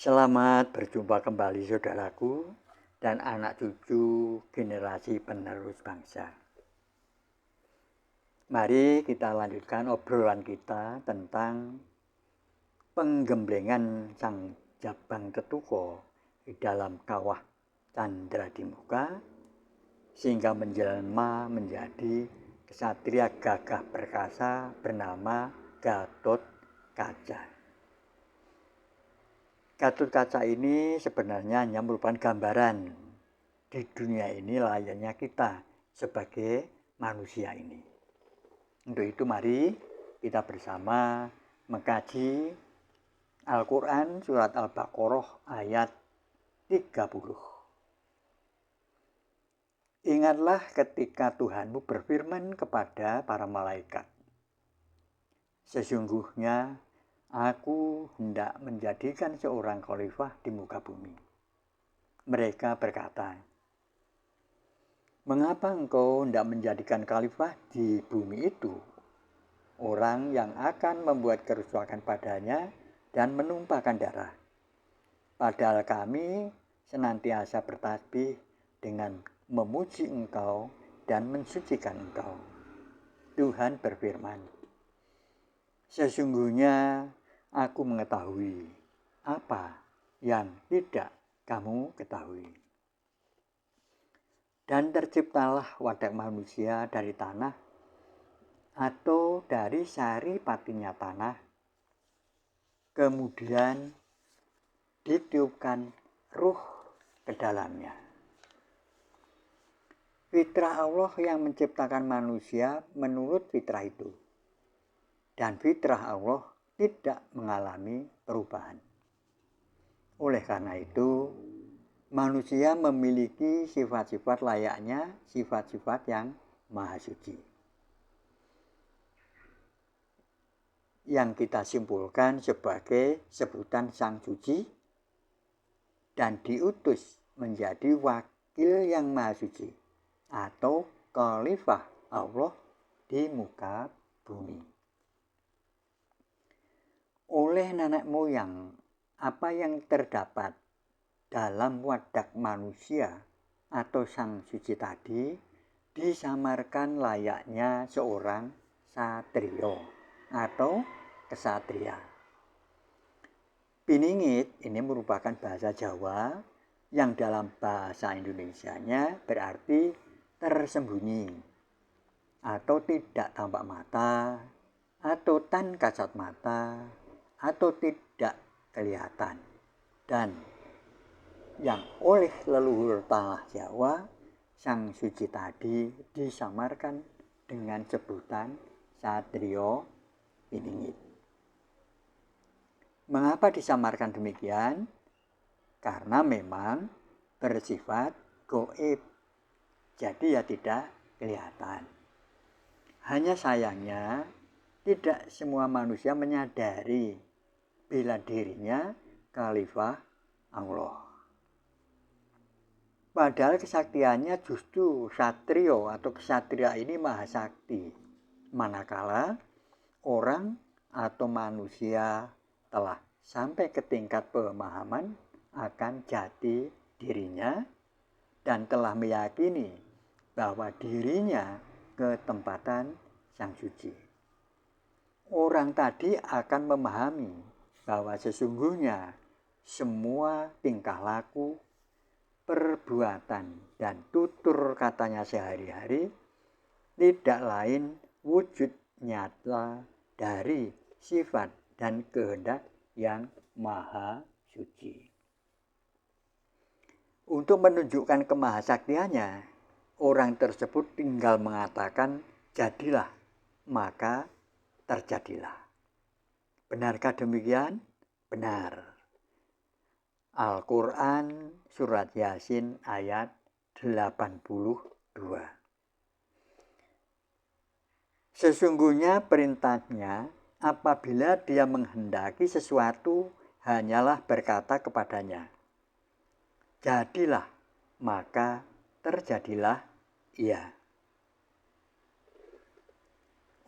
Selamat berjumpa kembali saudaraku dan anak cucu generasi penerus bangsa. Mari kita lanjutkan obrolan kita tentang penggemblengan Sang Jabang Ketuko di dalam kawah Candra di Muka sehingga menjelma menjadi kesatria gagah perkasa bernama Gatot Kaca. Gatot Kaca ini sebenarnya hanya merupakan gambaran di dunia ini layaknya kita sebagai manusia ini. Untuk itu mari kita bersama mengkaji Al-Quran surat Al-Baqarah ayat 30. Ingatlah ketika Tuhanmu berfirman kepada para malaikat, sesungguhnya Aku hendak menjadikan seorang khalifah di muka bumi. Mereka berkata, mengapa engkau hendak menjadikan khalifah di bumi itu? Orang yang akan membuat kerusakan padanya dan menumpahkan darah. Padahal kami senantiasa bertasbih dengan memuji engkau dan mensucikan engkau. Tuhan berfirman, sesungguhnya Aku mengetahui apa yang tidak kamu ketahui. Dan terciptalah wadah manusia dari tanah atau dari sari patinya tanah. Kemudian ditiupkan ruh ke dalamnya. Fitrah Allah yang menciptakan manusia menurut fitrah itu. Dan fitrah Allah tidak mengalami perubahan. Oleh karena itu, manusia memiliki sifat-sifat layaknya sifat-sifat yang maha suci. Yang kita simpulkan sebagai sebutan Sang Suci dan diutus menjadi wakil yang maha suci atau khalifah Allah di muka bumi. Oleh nenek moyang, apa yang terdapat dalam wadah manusia atau Sang Suci tadi disamarkan layaknya seorang satrio atau kesatria. Piningit ini merupakan bahasa Jawa yang dalam bahasa Indonesianya berarti tersembunyi atau tidak tampak mata atau tan kasat mata atau tidak kelihatan, dan yang oleh leluhur tanah Jawa, Sang Suci tadi disamarkan dengan sebutan Satrio Piningit. Mengapa disamarkan demikian? Karena memang bersifat gaib, jadi ya tidak kelihatan. Hanya sayangnya tidak semua manusia menyadari bila dirinya khalifah Allah. Padahal kesaktiannya justru satrio atau kesatria ini maha sakti. Manakala orang atau manusia telah sampai ke tingkat pemahaman akan jati dirinya dan telah meyakini bahwa dirinya ketempatan Sang Suci. Orang tadi akan memahami bahwa sesungguhnya semua tingkah laku, perbuatan, dan tutur katanya sehari-hari tidak lain wujud nyata dari sifat dan kehendak yang maha suci. Untuk menunjukkan kemahasaktiannya, orang tersebut tinggal mengatakan jadilah, maka terjadilah. Benarkah demikian? Benar. Al-Quran surat Yasin ayat 82. Sesungguhnya perintahnya apabila dia menghendaki sesuatu hanyalah berkata kepadanya, jadilah, maka terjadilah ia.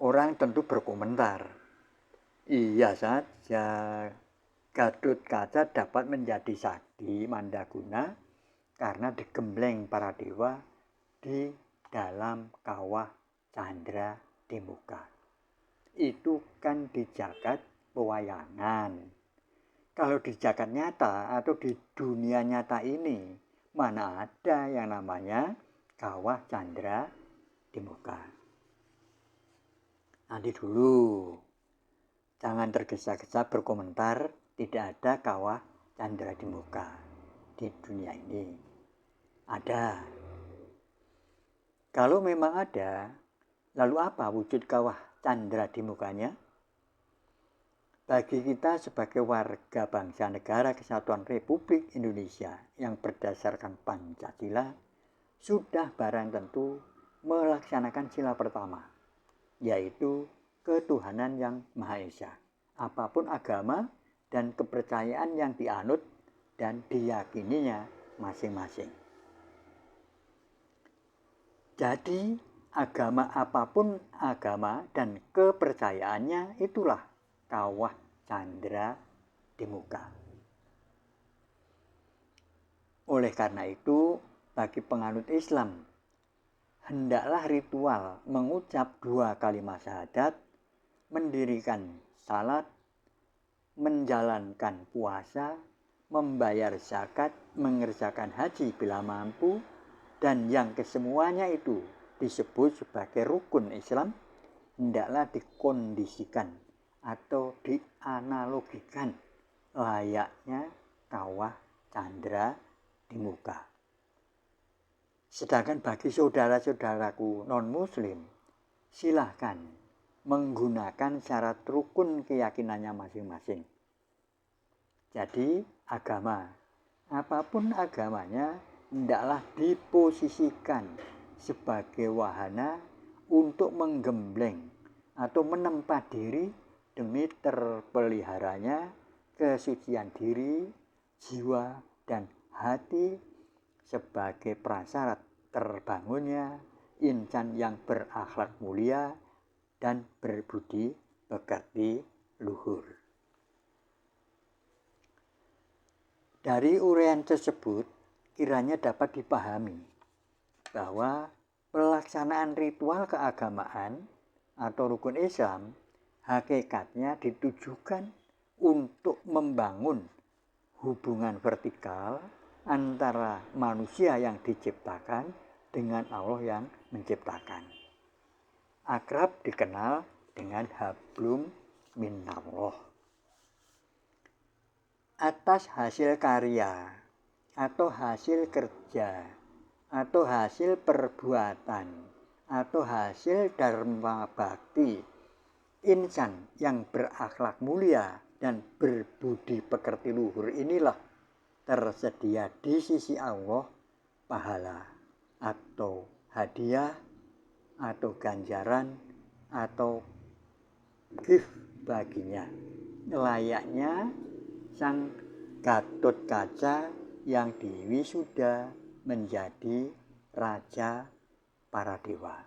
Orang tentu berkomentar, iya saja, Gatotkaca dapat menjadi sakti mandaguna karena digembleng para dewa di dalam kawah candra di muka. Itu kan di jagat pewayangan. Kalau di jagat nyata atau di dunia nyata ini, mana ada yang namanya kawah candra di muka. Nanti dulu, jangan tergesa-gesa berkomentar tidak ada kawah candra di muka di dunia ini. Ada. Kalau memang ada, lalu apa wujud kawah candra di mukanya? Bagi kita sebagai warga bangsa negara Kesatuan Republik Indonesia yang berdasarkan Pancasila, sudah barang tentu melaksanakan sila pertama, yaitu ketuhanan yang Maha Esa. Apapun agama dan kepercayaan yang dianut dan diyakininya masing-masing. Jadi, agama apapun agama dan kepercayaannya itulah kawah candra di muka. Oleh karena itu, bagi penganut Islam, hendaklah ritual mengucap 2 kalimat syahadat, mendirikan salat, menjalankan puasa, membayar zakat, mengerjakan haji bila mampu, dan yang kesemuanya itu disebut sebagai rukun Islam, hendaklah dikondisikan atau dianalogikan layaknya kawah candra di muka. Sedangkan bagi saudara-saudaraku non-muslim, silahkan menggunakan syarat rukun keyakinannya masing-masing. Jadi agama, apapun agamanya, hendaklah diposisikan sebagai wahana untuk menggembleng atau menempa diri demi terpeliharanya kesucian diri, jiwa, dan hati sebagai prasyarat terbangunnya insan yang berakhlak mulia dan berbudi pekerti luhur. Dari uraian tersebut, kiranya dapat dipahami bahwa pelaksanaan ritual keagamaan atau rukun Islam hakikatnya ditujukan untuk membangun hubungan vertikal antara manusia yang diciptakan dengan Allah yang menciptakan. Akrab dikenal dengan hablum minallah. Atas hasil karya atau hasil kerja atau hasil perbuatan atau hasil dharma bakti insan yang berakhlak mulia dan berbudi pekerti luhur inilah tersedia di sisi Allah pahala atau hadiah atau ganjaran atau gift baginya, layaknya sang Gatotkaca yang diwisuda menjadi raja para dewa.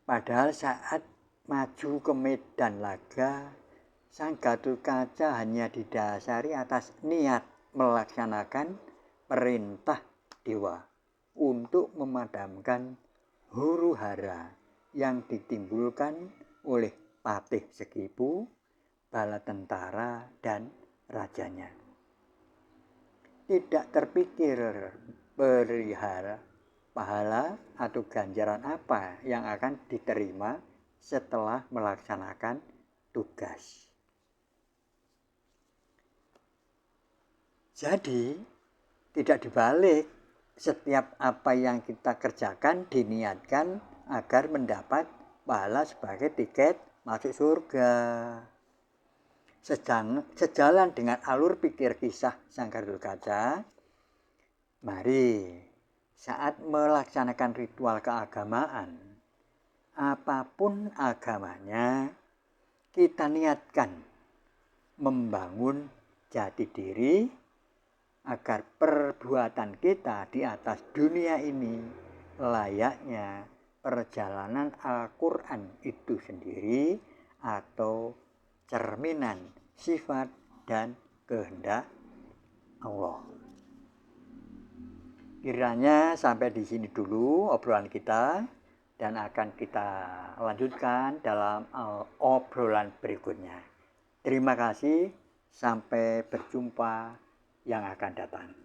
Padahal saat maju ke medan laga, sang Gatotkaca hanya didasari atas niat melaksanakan perintah dewa untuk memadamkan huru-hara yang ditimbulkan oleh patih Sekipu, bala tentara, dan rajanya. Tidak terpikir perihal pahala atau ganjaran apa yang akan diterima setelah melaksanakan tugas. Jadi, tidak dibalik, setiap apa yang kita kerjakan diniatkan agar mendapat pahala sebagai tiket masuk surga. Sejalan dengan alur pikir kisah sang Gatotkaca, mari saat melaksanakan ritual keagamaan, apapun agamanya, kita niatkan membangun jati diri agar perbuatan kita di atas dunia ini layaknya perjalanan Al-Quran itu sendiri atau cerminan sifat dan kehendak Allah. Kiranya sampai di sini dulu obrolan kita, dan akan kita lanjutkan dalam obrolan berikutnya. Terima kasih, sampai berjumpa yang akan datang.